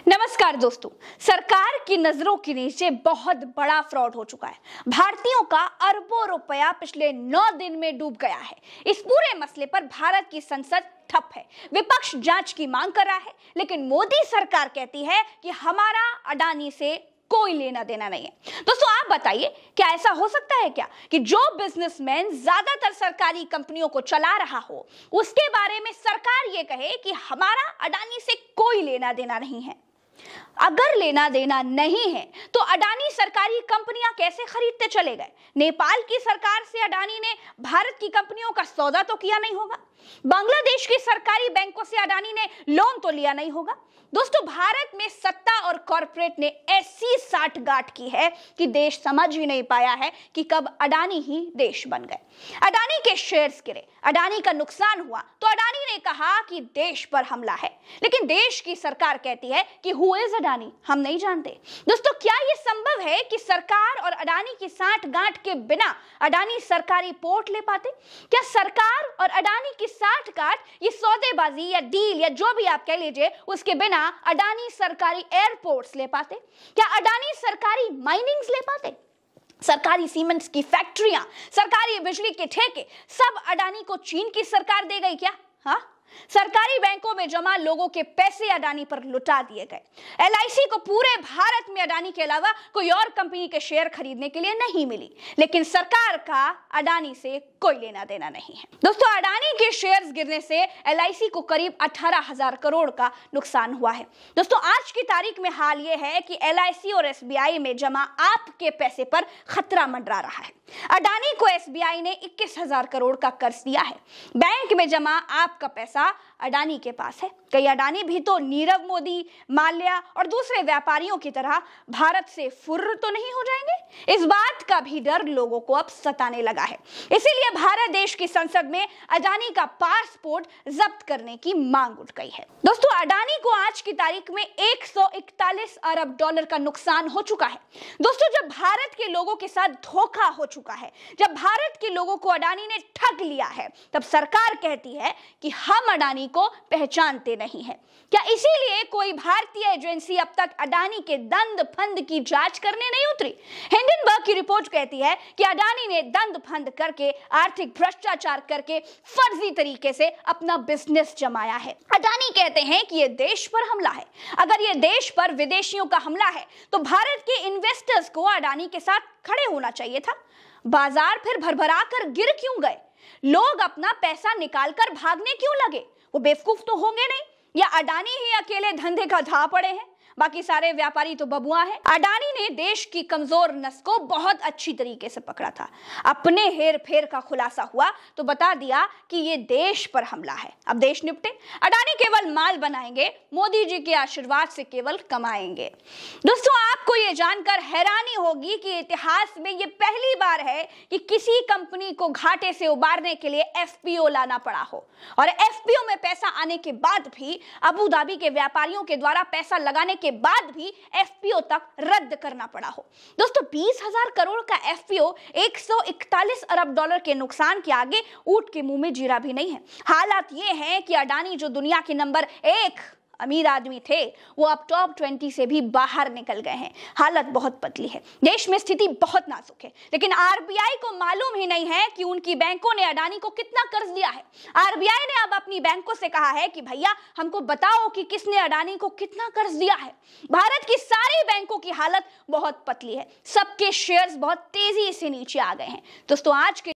नमस्कार दोस्तों, सरकार की नजरों के नीचे बहुत बड़ा फ्रॉड हो चुका है। भारतीयों का अरबों रुपया पिछले 9 दिन में डूब गया है। इस पूरे मसले पर भारत की संसद ठप है। विपक्ष जांच की मांग कर रहा है, लेकिन मोदी सरकार कहती है कि हमारा अडानी से कोई लेना देना नहीं है। दोस्तों, आप बताइए, क्या ऐसा हो सकता है क्या कि जो बिजनेसमैन ज्यादातर सरकारी कंपनियों को चला रहा हो, उसके बारे में सरकार ये कहे कि हमारा अडानी से कोई लेना देना नहीं है। अगर लेना देना नहीं है तो अडानी सरकारी कंपनियां कैसे खरीदते चले गए? नेपाल की सरकार से अडानी ने भारत की कंपनियों का सौदा तो किया नहीं होगा। बांग्लादेश की सरकारी बैंकों से अडानी ने लोन तो लिया नहीं होगा। दोस्तों, भारत में सत्ता और कॉरपोरेट ने ऐसी साठगांठ की है कि देश समझ ही नहीं पाया है कि कब अडानी ही देश बन गए। अडानी के शेयर्स गिरे, अडानी का नुकसान हुआ तो अडानी ने कहा कि देश पर हमला है, लेकिन देश की सरकार कहती है कि हु इज अडानी, हम नहीं जानते। दोस्तों, क्या यह संभव है कि सरकार और अडानी की साठगांठ के बिना अडानी सरकारी पोर्ट ले पाते? क्या सरकार और अडानी की साठगांठ, ये सौदेबाजी या डील या जो भी आप कह लीजिए, उसके बिना अडानी सरकारी एयरपोर्ट्स ले पाते? क्या अडानी सरकारी माइनिंग्स ले पाते? सरकारी सीमेंट्स की फैक्ट्रियां, सरकारी बिजली के ठेके सब अडानी को चीन की सरकार दे गई क्या? हाँ, सरकारी बैंकों में जमा लोगों के पैसे अडानी पर लुटा दिए गए। एलआईसी को पूरे भारत में अडानी के अलावा कोई और कंपनी के शेयर खरीदने के लिए नहीं मिली, लेकिन सरकार का अडानी से कोई लेना देना नहीं है। दोस्तों, अडानी के शेयर्स गिरने से एलआईसी को करीब 18,000 करोड़ का नुकसान हुआ है। दोस्तों, आज की तारीख में हाल यह है कि एलआईसी और एसबीआई में जमा आपके पैसे पर खतरा मंडरा रहा है। अडानी को एसबीआई ने 21,000 करोड़ का कर्ज दिया है। बैंक में जमा आपका पैसा अडानी के पास है। कई अडानी भी तो नीरव मोदी, माल्या और दूसरे व्यापारियों की तरह भारत से फुर्र तो नहीं हो जाएंगे? इस बात का भी डर लोगों को अब सताने लगा है। इसीलिए भारत देश की संसद में अडानी का पासपोर्ट जब्त करने की मांग उठ गई है। दोस्तों, अडानी को आज की तारीख में 141 अरब डॉलर का नुकसान हो चुका है। दोस्तों, जब भारत के लोगों के साथ धोखा हो चुका है, जब भारत के लोगों को अडानी ने ठग लिया है, तब सरकार कहती है कि हम अडानी को पहचानते नहीं है। क्या इसीलिए कोई भारतीय एजेंसी अब तक अडानी के दंड फंद की जांच करने नहीं उतरी? हिंडनबर्ग की रिपोर्ट कहती है कि अडानी ने दंड फंद करके, आर्थिक भ्रष्टाचार करके फर्जी तरीके से अपना बिजनेस जमाया है। अडानी कहते हैं कि यह देश पर हमला है। अगर यह देश पर विदेशियों का हमला है तो भारत के इन्वेस्टर्स को अडानी के साथ खड़े होना चाहिए था। बाजार फिर भरभरा कर गिर क्यों गए? लोग अपना पैसा निकालकर भागने क्यों लगे? वो बेवकूफ तो होंगे नहीं, या अडानी ही अकेले धंधे का धा पड़े हैं? बाकी सारे व्यापारी तो बबुआ हैं। अडानी ने देश की कमजोर नस को बहुत अच्छी तरीके से पकड़ा था। अपने हेर फेर का खुलासा हुआ तो बता दिया कि ये देश पर हमला है। अब देश निपटे। अडानी केवल माल बनाएंगे, मोदी जी के आशीर्वाद से केवल कमाएंगे। दोस्तों, आपको ये जानकर हैरानी होगी कि इतिहास में ये पहली बार है कि किसी कंपनी को घाटे से उबारने के लिए एफपीओ लाना पड़ा हो, और एफपीओ में पैसा आने के बाद भी, अबू धाबी के व्यापारियों के द्वारा पैसा लगाने के बाद भी एफपीओ तक रद्द करना पड़ा हो। दोस्तों, 20,000 करोड़ का एफपीओ 141 अरब डॉलर के नुकसान के आगे ऊंट के मुंह में जीरा भी नहीं है। हालात ये हैं कि अडानी, जो दुनिया के नंबर 1 अमीर आदमी थे, वो अब टॉप 20 से भी बाहर निकल गए हैं। हालत बहुत बदली है। देश में स्थिति बहुत नाजुक है, लेकिन आरबीआई को मालूम ही नहीं है कि उनकी बैंकों ने अडानी को कितना कर्ज दिया है। आरबीआई ने अब अपनी बैंकों से कहा है कि भैया, हमको बताओ कि किसने अडानी को कितना कर्ज दिया है। भारत की सारी बैंकों की हालत बहुत पतली है। सबके शेयर्स बहुत तेजी से नीचे आ गए हैं। दोस्तों, आज के